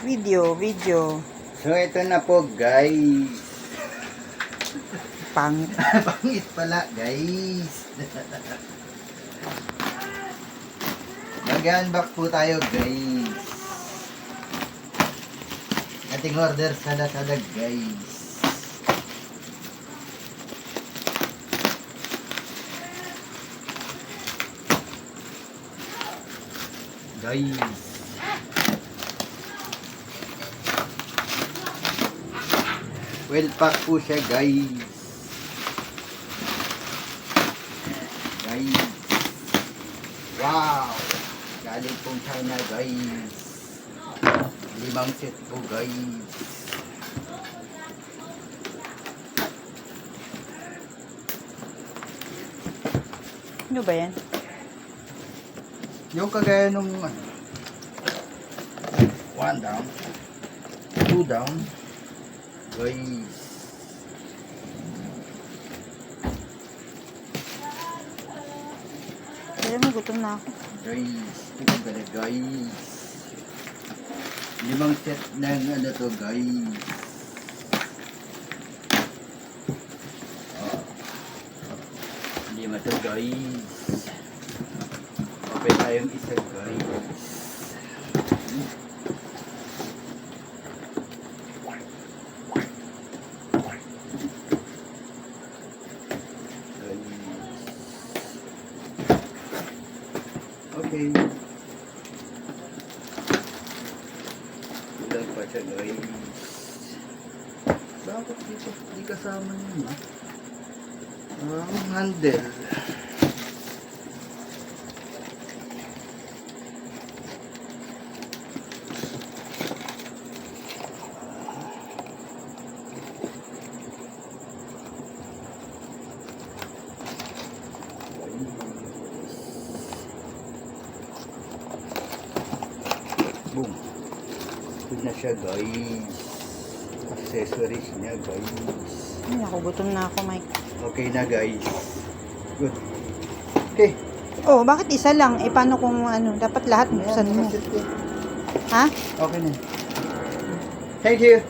Video. So, ito na po, guys. Pangit. Pangit pala, guys. Mag-unbox po tayo, guys. Ating order sa Lazada, guys. Well pack po siya, guys. Wow! Galing pong China, guys. 5 set po, guys. Ano ba yan? Yung kagaya nung 1 down, 2 down, guys. Kaya mo, gutom na ako. Guys, ito pala, guys. 5 set ng ano to, guys. Oh. 5 to, guys. Open tayong isa, guys. Okay. Ilan pa siya, guys. Bakit dito? Di kasama yun, ha? Handle. Boom. Good na siya, guys. Accessories niya, guys. Ay, ako, gutom na ako, Mike. Okay na, guys. Good. Okay. Oh, bakit isa lang? Eh, paano kung ano? Dapat lahat buksan mo. Ha? Okay na. Thank you.